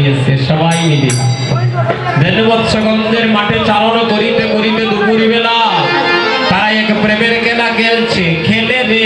গেছে সবাই মিলে ধন্যবৎসগন্ধের মাঠে চালনা করিতে করিতে দুপুর বেলা তারা এক প্রেমের খেলা খেলছে খেলে রে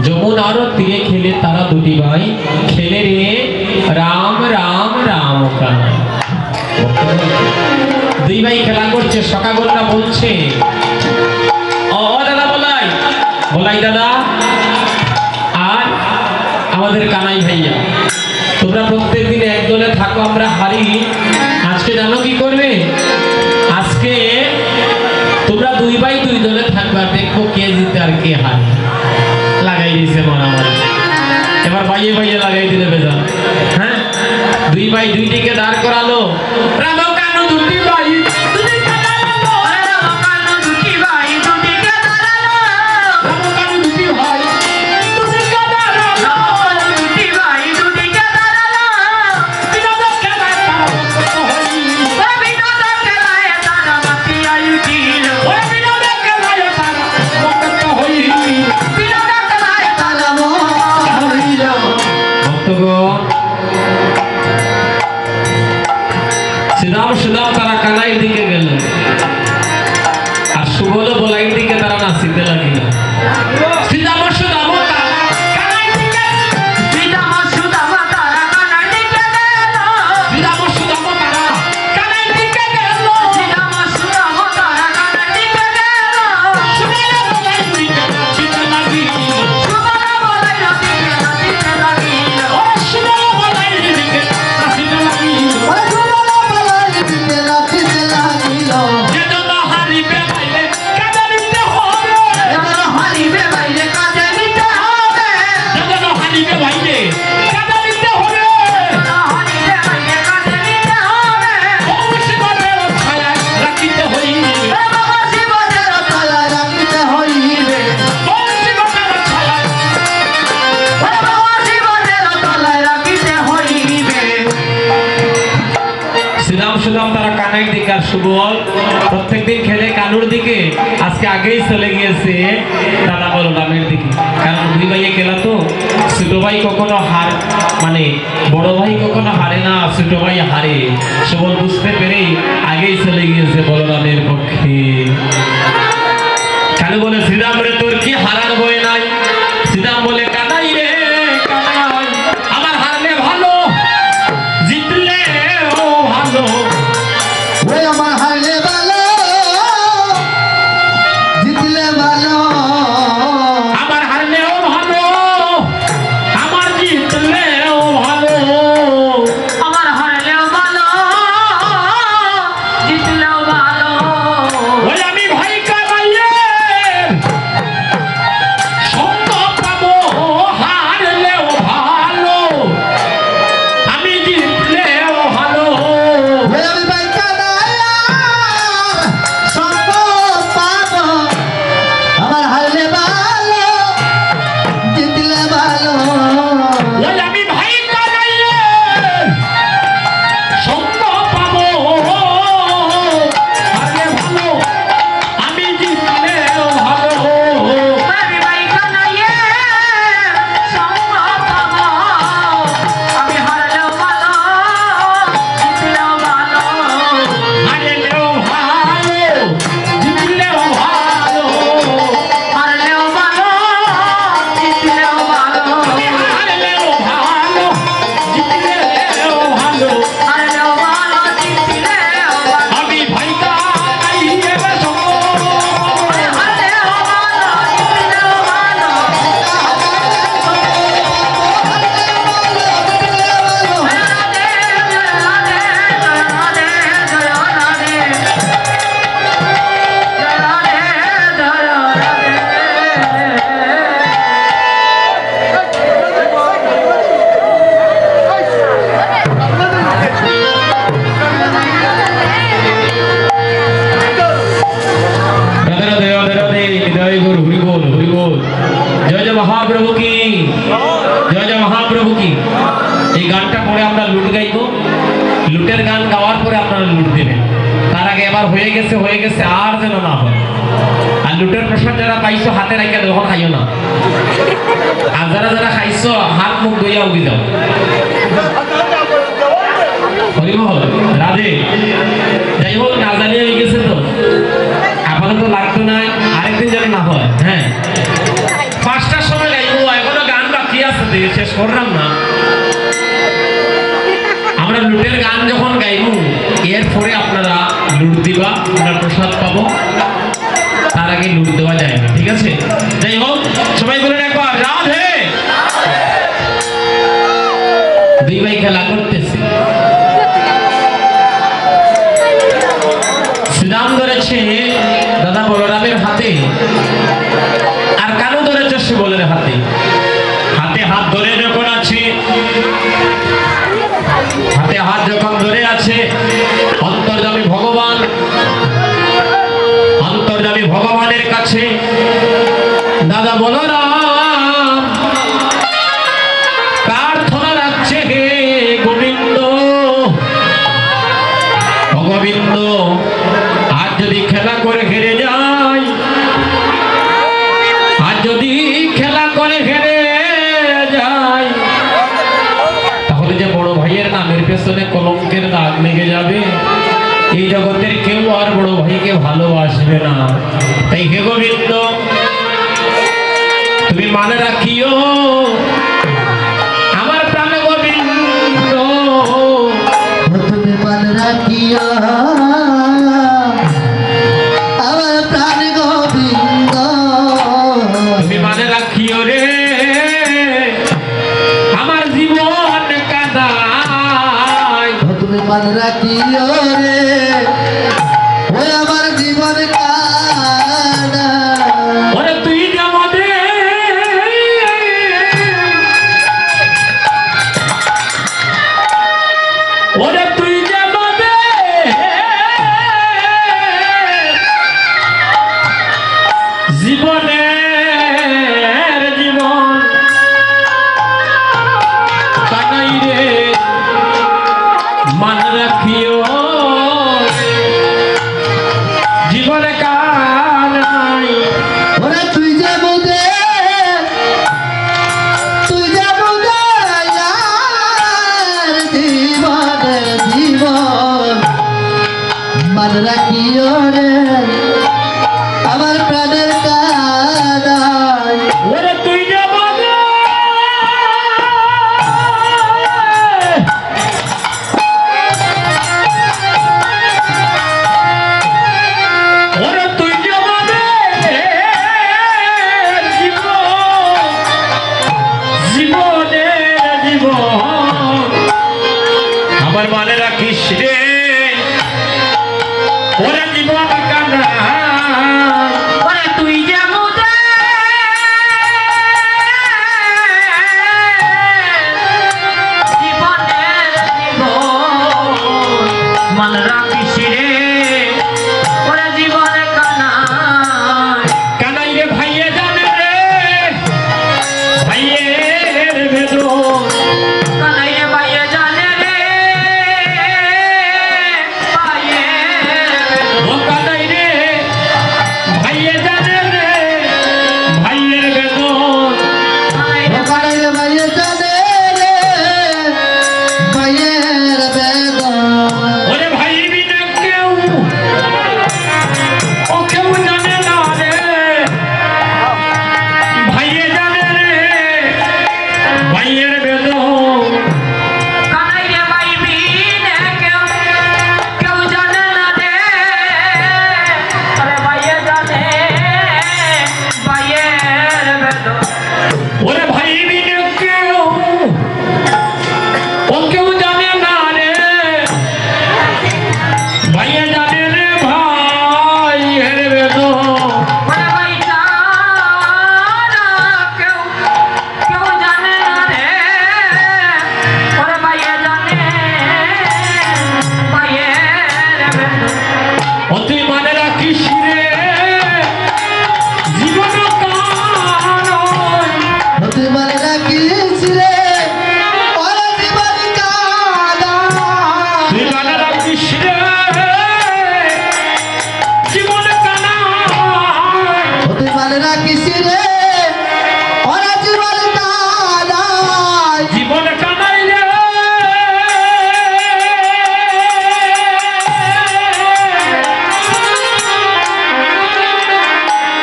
যমুনার তীরে খেলে তারা দুটি ভাই খেলে রে রাম রাম রাম কানাই দুই ভাই খেলা করছে সকাগররা বলছে ও দাদা বলাই বলাই দাদা আর আমাদের কানাই ভাইয়া তোমরা প্রত্যেকদিন এক দলে থাকো আমরা হারি আজকে জানো কি করবে আজকে তোমরা দুই ভাই দুই দলে থাকবা দেখবো কে জিতে আর কে হারে লাগাই দিয়েছে মারামারি এবার ভাইয়ে ভাইয়ে লাগাই দিলে বেজা হ্যাঁ দুই ভাই দুইটিকে দাঁড় করালো রাম কানু দুটি ভাই সুদাম তারা কানাইয়ের দিকে গেল আর সুবল বলাইয়ের দিকে তারা নাচিতে লাগিল সুবল প্রত্যেকদিন খেলে কানুর দিকে আজকে আগেই চলে গিয়েছে দাদা বলরামের দিকে কারণ দুই ভাইয়ে খেলা তো ছোট ভাই কখনো হার মানে বড় ভাই কখনো হারে না ছোট ভাই হারে সুবল বুঝতে পেরে আগেই চলে গিয়েছে বলরামের পক্ষে কানু বলে শ্রীরাম রে তোর কি হারার বই নাই শ্রীরাম বলে কানাই রে কানাই আমার হারলে ভালো জিতলে ও ভালো আমার হারলে ভালো জিতলে ভালো আমার হারলেও ভালো আমার জিতলেও ভালো আমার হারলেও ভালো জিতলেও ভালো ওই আমি ভাই কানাইয়ে সঙ্গ পাবো যেন না হয়। আর লুটের প্রসাদ যারা পাইছো হাতে রাখা তখন খাইও না। আর যারা যারা খাইছো হাত মুখ ধুইয়া উঠে যাও। হরিমহল রাধে। যাই হোক না জানিয়ে হয়ে গেছে তো আপাতত লাগতো না, আরেকদিন যেন না হয়। হ্যাঁ 5টার সময় গাইবো, এখনো গান বাকি আছে, শেষ করলাম না। আমরা লুটের গান যখন গাইবো এরপরে আপনারা লুট দিবা, আমরা প্রসাদ পাবো, তার আগে লুট দেওয়া যায় না, ঠিক আছে? যাই হোক সবাই বলেন একবার রাধে। দুই ভাই খেলা করতেছে, শ্রীরাম ধরেছে দাদা বলরামের হাতে, আর কানু ধরেছে শিবলের হাতে। হাতে হাত ধরে যখন আছে, হাতে হাত যখন ধরে আছে অন্তর্যামী ভগবান, অন্তর্যামী ভগবানের কাছে দাদা বলরাম প্রার্থনা রাখছে, হে গোবিন্দ, গোবিন্দ আজ যদি খেলা করে হেরে যায়, আজ যদি খেলা করে হেরে যায়, তাহলে যে বড় ভাইয়ের নামের পেছনে কলঙ্কের দাগ লেগে যাবে, এই জগতের কেউ আর বড় ভাইকে ভালোবাসবে না। তাই হে গোবিন্দ তুমি মানে রাখিও আমার প্রাণ গোবিন্দ, তুমি মনে রাখিও আমার প্রাণ গোবিন্দ, তুমি মানে রাখিও রে আমার জীবন কাদায়, তুমি মনে রাখিও রে ওই আমার জীবন কানা। ওরে তুই যেমন ওরে তুই যেমন জীবনের জীবন কানাই রে মান রাখিও জীবনে কানাই। ওরে তুই যে বুঝে তুই যে বুঝে জীবনের জীবন মান রাখিও রে আমার প্রাণের কানা। মনে রাখিস রে ওরা জীবন কানাই জীবন কানাই রে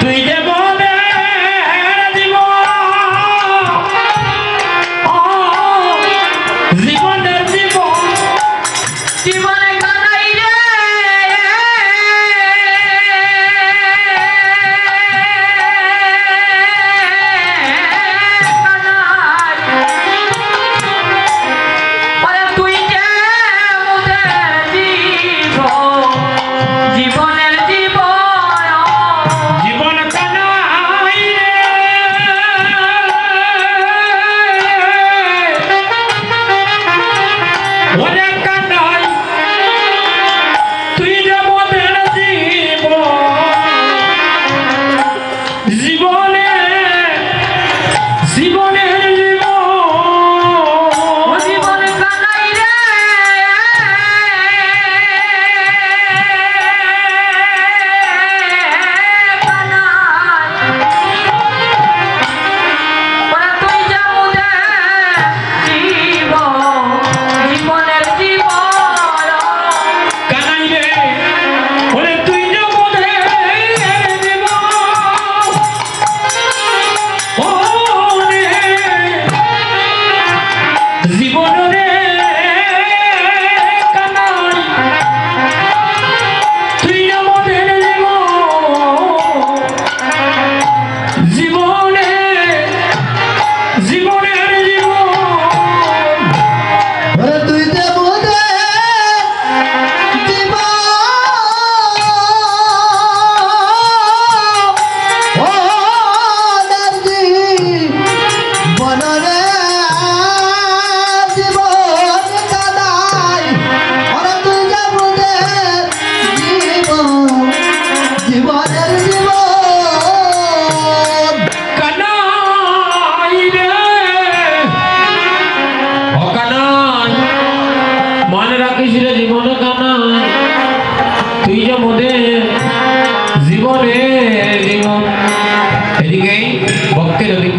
তুই যে বলে জীবনের জীবন জীবনে কানাই রে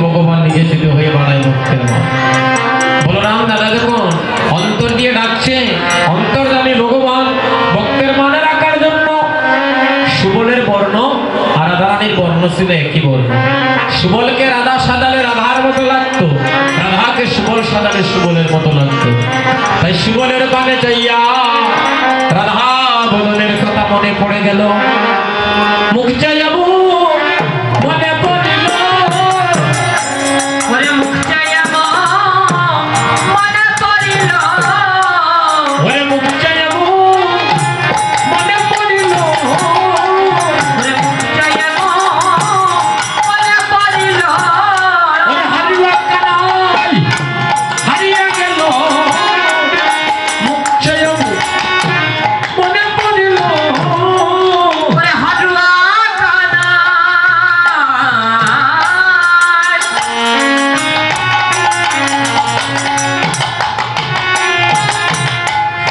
ভগবান নিজে ছিল হয়ে বাড়ায় ভক্তের মন। বলরাম দাদা দেখুন অন্তর দিয়ে ডাকছে, অন্তর্যামী ভগবান ভক্তের মনে রাখার জন্য। সুবলের বর্ণ আর রাধারানীর বর্ণ ছিল একই বর্ণ। সুবলকে রাধা সাজালে রাধার মতো লাগতো, রাধাকে সুবল সাজালে সুবলের মতো লাগতো। তাই সুবলের পানে চাইয়া রাধা বদনের কথা মনে পড়ে গেল। মুখ চাইয়াবো মনে পড়িল, ওরে মুখ চাইয়াবো মনে পড়িল, ওরে মুখ চাইয়াবো মনে পড়িল, ওরে মুখ চাইয়াবো মনে পড়িল, ওরে হারিয়া কানাই হারিয়া গেল। মুখ চাইয়াবো মনে পড়িল, ওরে হারুয়া কানাই,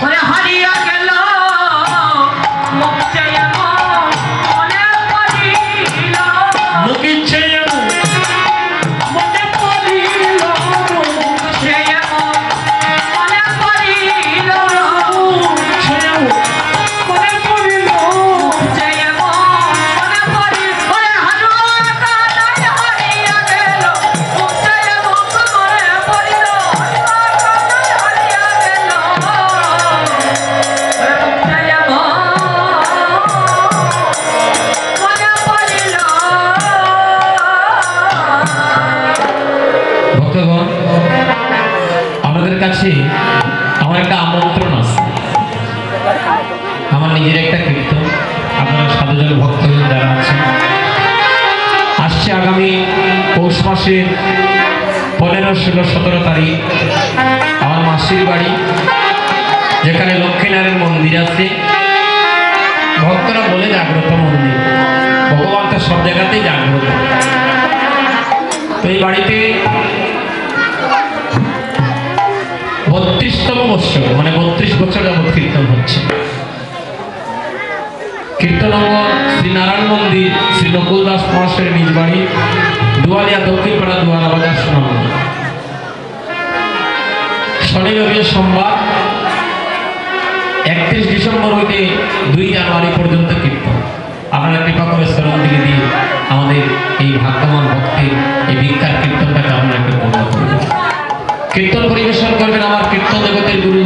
ওরে হারিয়া গেল মুখ চাইয়াবো মনে পড়িল, মুখ চাইয়াবো মনে পড়িল, চাইয়াবো মনে পড়িল, চাইয়াবো মনে পড়িল। চাইয়াবো মনে পড়িল, ওরে হারুয়া কানাই হারিয়া গেল মুখ চাইয়াবো মনে পড়িল, হারুয়া কানাই হারিয়া গেল, ওরে মুখ চাইয়াবো মনে পড়িল। ভক্তগণ, আমাদের কাছে আমার একটা আমন্ত্রণ আছে। আমার নিজের একটা কীর্তন, আপনারা সাধুজন ভক্তগণ যারা আছেন, আসছে আগামী পৌষ মাসের 15, 16, 17 তারিখ আমার মাসির বাড়ি, যেখানে লক্ষ্মীনারায়ণ মন্দির আছে। ভক্তরা বলে জাগ্রত মন্দির, ভগবান তো সব জায়গাতেই জাগ্রত। তো এই বাড়িতে 32তম বৎসর, মানে 32 বছর যাবৎ কীর্তন হচ্ছে। কীর্তন শ্রী নারায়ণ মন্দির, শ্রী শ্রী নকুল দাস মহাশয়ের নিজ বাড়ি দুয়ালিয়া দক্ষিণপাড়া দুয়ারা বাজার সোনামুড়া। শনি রবি সোমবার 31 ডিসেম্বর হইতে 2 জানুয়ারি পর্যন্ত কীর্তন। আপনারা কৃপা করে শ্রবণ দিকে দিয়ে আমাদের এই ভাগ্যবান ভক্তের এই ভিক্ষার কীর্তনটাকে আপনারা একটু পূর্ণ করবেন। কীর্তন পরিবেশন করবেন আমার কীর্তন জগতের গুরু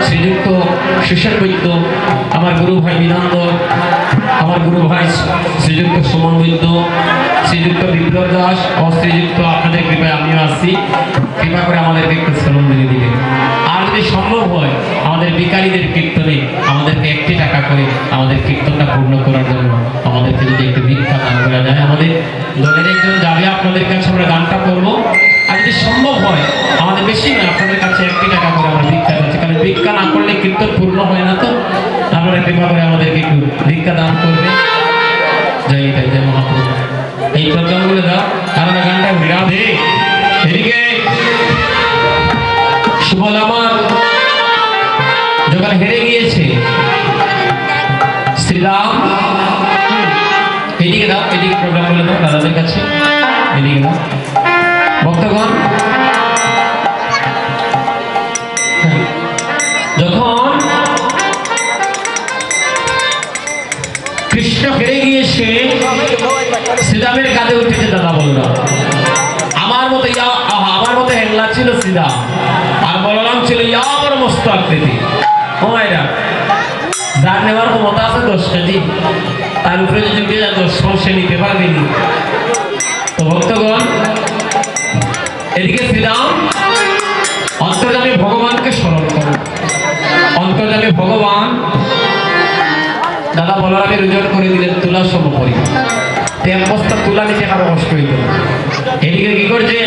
শ্রীযুক্ত সুশেন বৈদ্য, আমার গুরু ভাই বিনন্দ, আমার গুরু ভাই শ্রীযুক্ত সুমন বৈদ্য, শ্রীযুক্ত বিপ্লব দাস ও শ্রীযুক্ত আপনাদের কৃপায় আমিও আসছি। কৃপা করে আমাদেরকে একটু শ্রবণ দিয়ে দিবেন। আর যদি সম্ভব হয় আমাদের বিকারীদের কীর্তনে আমাদেরকে 1 টাকা করে আমাদের কীর্তনটা পূর্ণ করার জন্য আমাদেরকে যদি একটু ভিক্ষা দান করা যায়, আমাদের দলের একজন যাবে আপনাদের কাছে, আমরা গানটা করবো। আর যদি সম্ভব হয় আমাদের বেশি নয়, আপনাদের কাছে 1 টাকা করে আমরা ভিক্ষা দিচ্ছি, কারণ ভিক্ষা না করলে কীর্তন পূর্ণ হয় না। তো আপনারা কৃপা করে আমাদেরকে একটু ভিক্ষা দান করবে। জয় তাই জয় মহাপ্রভু। এই প্রোগ্রামগুলো দাও, কারণ গানটা রাধে এদিকে সুবল আমার যখন হেরে গিয়েছে শ্রীরাম, এদিকে দাও, এদিকে প্রোগ্রাম বলে দাও দাদাদের কাছে, এদিকে দাও ভক্তগণ। যখন কৃষ্ণ হেরে গিয়েছে শ্রীরামের কাঁধে উঠেছে দাদা বলরাম। আমার মতো হেল্লা ছিল শ্রীরাম, আর বলরাম ছিল ইয়ার মস্ত আকৃতি। ও মায়েরা, যার নেওয়ার ক্ষমতা আছে 10 কেজি, তার উপরে যদি উঠে যায় 10 সে নিতে পারবেনি। তো ভক্তগণ, এদিকে শ্রীরাম অন্তর্যামী ভগবানকে স্মরণ করো। অন্তর্যামী ভগবান দাদা বলরামের ওজন করে দিলেন তুলা সম পরিমাণ। 3 বস্তা তুলা নিতে কারো কষ্ট হইল। এদিকে কি করছে?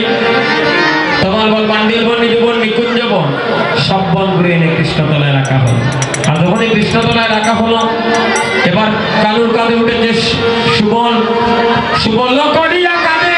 তমাল বল, বান্ডিল বন, নিজবন, নিকুঞ্জ বন, সব বন ঘুরে এনে কৃষ্ণতলায় রাখা হলো। আর যখন এই কৃষ্ণতলায় রাখা হলো, এবার কালুর কাঁধে উঠেছে সুবল। সুবল করিয়া কাঁধে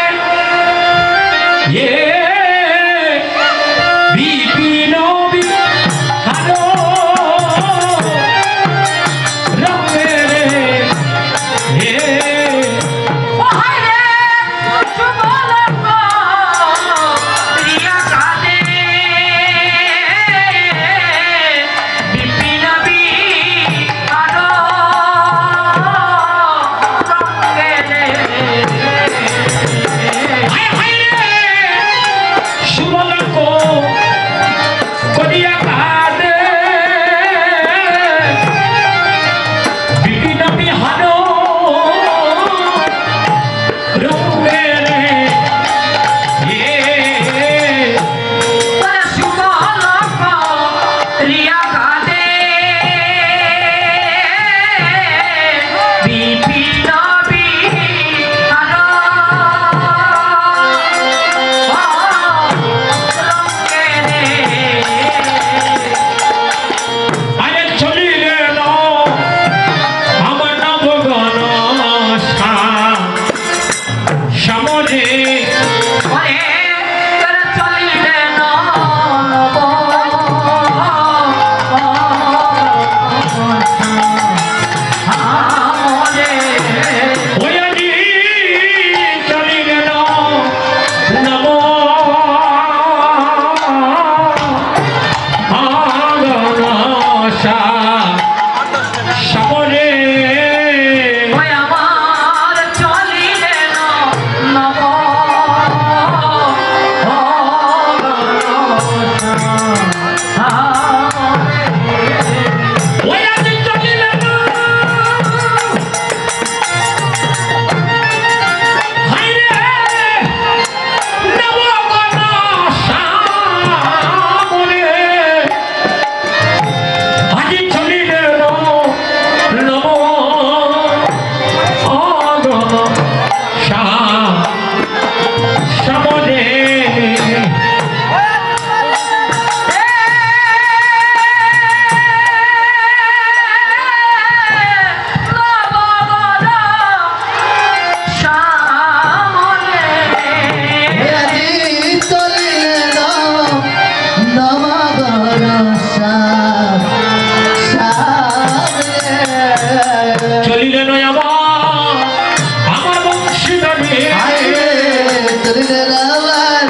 চলিলে আমার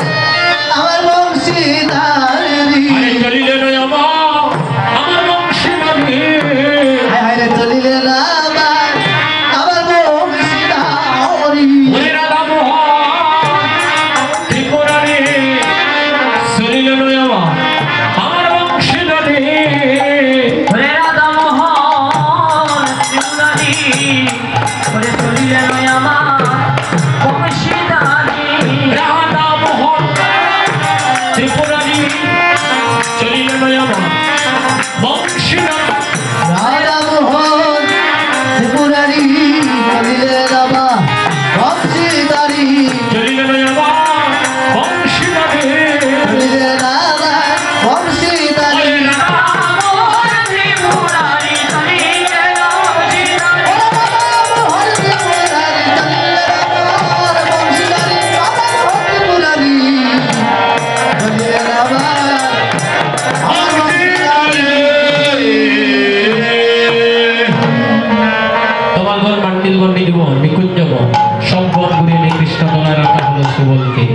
আমার বংশীধারী আরে চলিলে নয় আমার বংশীধারী হায় রে চলিলে আমার বংশীধারী ওরে রাধা মোহন ত্রিপুরারি চলিলে নয় আমার বংশীধারী ওরে রাধা মোহন ত্রিপুরারি ওরে চলিলে নয় আমার বংশীধারী রাধা মোহন ত্রিপুরারি চলিলে নয় আমার বংশীধারী রাধা মোহন ত্রিপুরারি চলিলে বংশীধারী চলিলে নয় আমার বংশীধারী চলিলে বংশীধারী তোমার ঘর মান্ডিল গণ নির্বন নিকুঞ্জ গণ সব বন ঘুরে নিয়ে কৃষ্ণ তলায় রাখা হলো সুবলকে।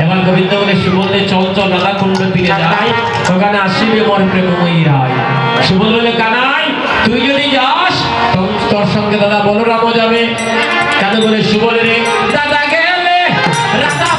এবার গোবিন্দ বলে সুবলে চল চল রাধা কুণ্ড তীরে যাই, ওখানে আসিবে মোর প্রেমময়ী রায়। সুবল বলে কানাই তুই যদি যাস তোর সঙ্গে দাদা বলরামও যাবে। কেন বলে সুবল রে দাদা গেলে রাধা